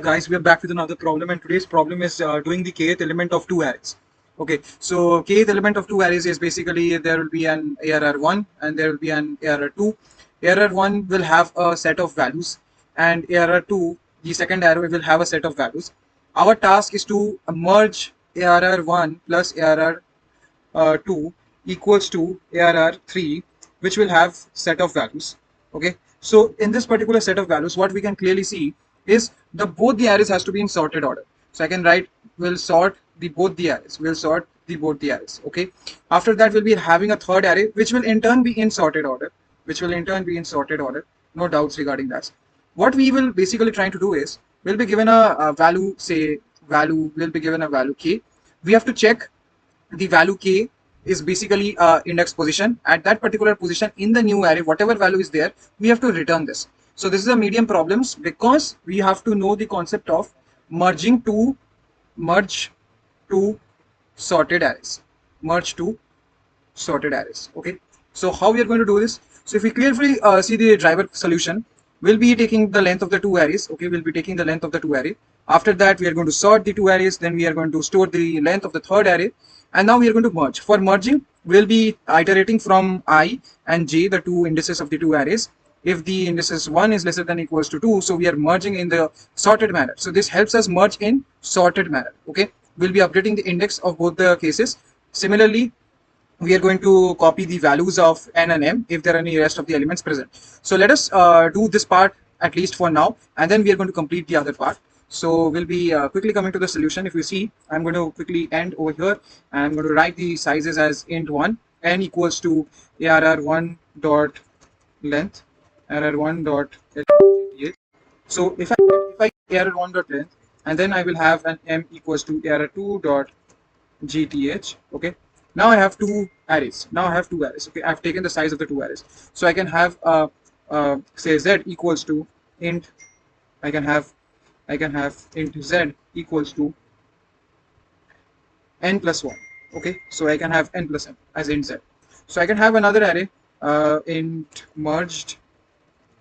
Guys, we are back with another problem, and today's problem is doing the kth element of two arrays. Okay, so kth element of two arrays is basically there will be an ARR1 and there will be an ARR2. ARR1 will have a set of values, and ARR2, the second array, will have a set of values. Our task is to merge ARR1 plus ARR2 equals to ARR3, which will have set of values. Okay, so in this particular set of values, what we can clearly see is the both the arrays has to be in sorted order. So I can write we'll sort the both the arrays. We'll sort the both the arrays. Okay. After that, we'll be having a third array, which will in turn be in sorted order. Which will in turn be in sorted order. No doubts regarding that. What we will basically trying to do is we'll be given a value, say value. We'll be given a value k. We have to check the value k is basically index position. At that particular position in the new array, whatever value is there, we have to return this. So this is a medium problems because we have to know the concept of merge to sorted arrays. Merge to sorted arrays. Okay. So how we are going to do this? So if we clearly see the driver solution, we'll be taking the length of the two arrays. Okay, we'll be taking the length of the two array. After that, we are going to sort the two arrays. Then we are going to store the length of the third array. And now we are going to merge. For merging, we'll be iterating from I and j, the two indices of the two arrays. If the indices 1 is lesser than equals to 2, so we are merging in the sorted manner. So this helps us merge in sorted manner. Okay, we'll be updating the index of both the cases. Similarly, we are going to copy the values of n and m if there are any rest of the elements present. So let us do this part at least for now, and then we are going to complete the other part. So we'll be quickly coming to the solution. If you see, I'm going to quickly end over here, and I'm going to write the sizes as int1, n equals to arr1 dot length, arr1 dot length. So if I arr1 dot length, and then I will have an m equals to arr2 dot gth. Okay, now I have two arrays. Okay, I've taken the size of the two arrays, so I can have say z equals to int. I can have int z equals to n plus 1. Okay, so I can have n plus m as int z. So I can have another array, int merged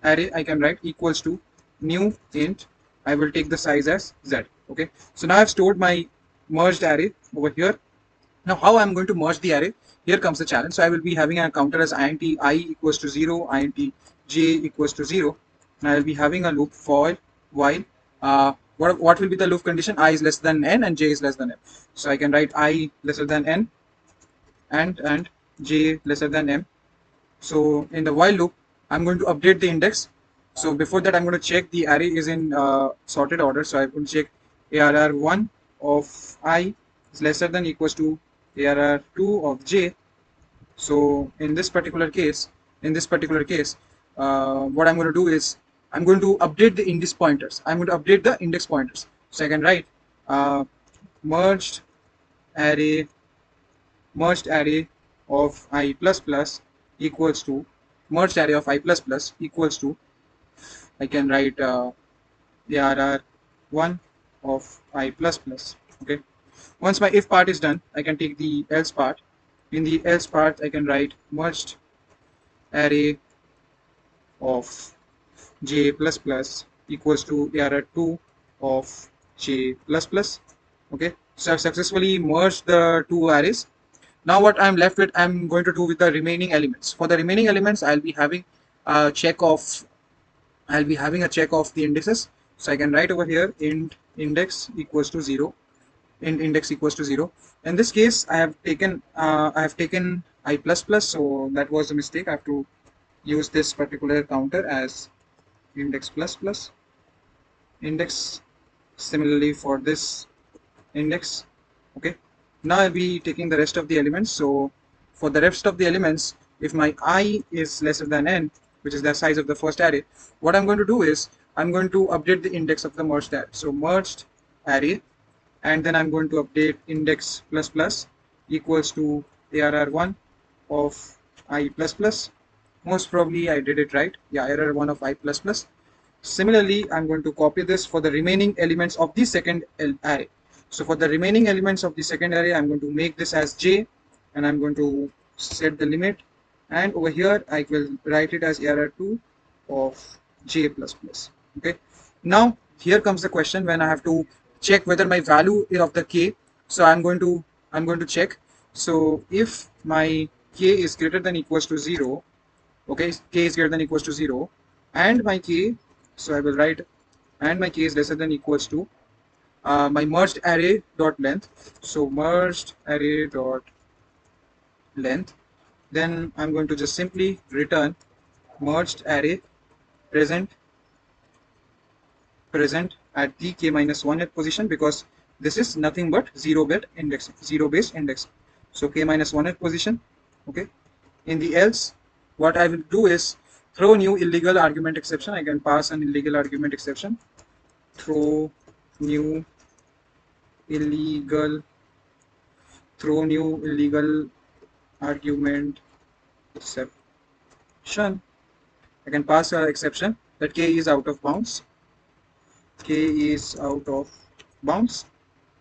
array. I can write equals to new int. I will take the size as z. Okay, so now I've stored my merged array over here. Now how I'm going to merge the array? Here comes the challenge. So I will be having a counter as int I equals to 0, int j equals to 0. And I will be having a loop for while what will be the loop condition? I is less than n and j is less than m. So I can write I lesser than n and j lesser than m. So in the while loop, I'm going to update the index. So before that, I'm going to check the array is in sorted order. So I'm going to check arr1 of I is lesser than equals to arr2 of j. So in this particular case, what I'm going to do is I'm going to update the index pointers. I'm going to update the index pointers. So I can write uh, merged array of I plus plus equals to merged array of I plus plus equals to, I can write arr1 of I plus plus. Okay. Once my if part is done, I can take the else part. In the else part, I can write merged array of j plus plus equals to arr2 of j plus plus. Okay, so I've successfully merged the two arrays. Now what I'm left with, I'm going to do with the remaining elements. For the remaining elements, I'll be having a check of the indices. So I can write over here int index equals to 0. In this case, I have taken I plus plus, so that was a mistake. I have to use this particular counter as index plus plus index. Similarly for this index. Okay, now I'll be taking the rest of the elements. So for the rest of the elements, if my I is lesser than n, which is the size of the first array, what I'm going to do is I'm going to update the index of the merged array. So merged array, and then I'm going to update index plus plus equals to arr1 of I plus plus. Most probably I did it right. Yeah, arr1 of I plus plus. Similarly, I'm going to copy this for the remaining elements of the second array. So for the remaining elements of the second array, I'm going to make this as j, and I'm going to set the limit. And over here, I will write it as arr2 of j plus plus. Okay. Now here comes the question when I have to check whether my value of the k. So I'm going to check. So if my k is greater than equals to 0, okay, k is greater than equals to 0, and my k, so I will write, and my k is lesser than equals to my merged array dot length. So merged array dot length, then I'm going to just simply return merged array present at the k minus 1 at position, because this is nothing but 0 based index. So k minus 1 at position. Okay. In the else, what I will do is throw new illegal argument exception. I can pass an illegal argument exception. Throw new illegal argument exception. I can pass an exception that k is out of bounds. K is out of bounds.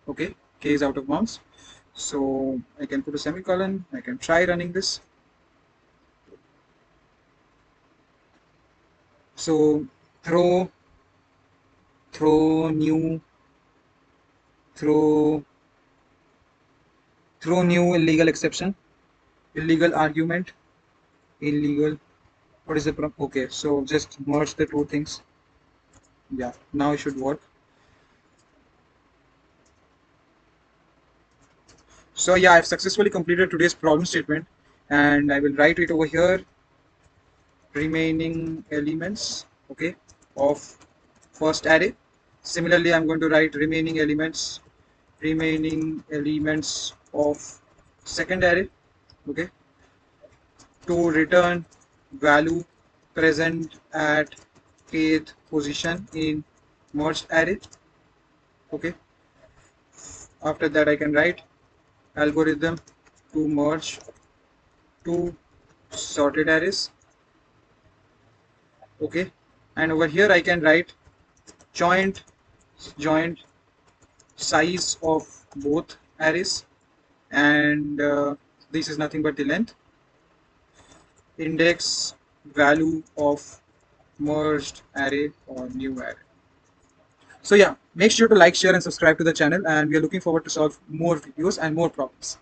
Okay, k is out of bounds. So I can put a semicolon. I can try running this. So throw new throw new illegal exception, illegal argument, illegal. What is the problem? Okay, so just merge the two things. Yeah, now it should work. So yeah, I've successfully completed today's problem statement, and I will write it over here. Remaining elements, okay, of first array. Similarly, I'm going to write remaining elements of second array, okay, to return value present at kth position in merged array. Okay, after that I can write algorithm to merge two sorted arrays. Okay, and over here I can write joint size of both arrays, and this is nothing but the length, index value of merged array or new array. So yeah, make sure to like, share and subscribe to the channel, and we are looking forward to solve more videos and more problems.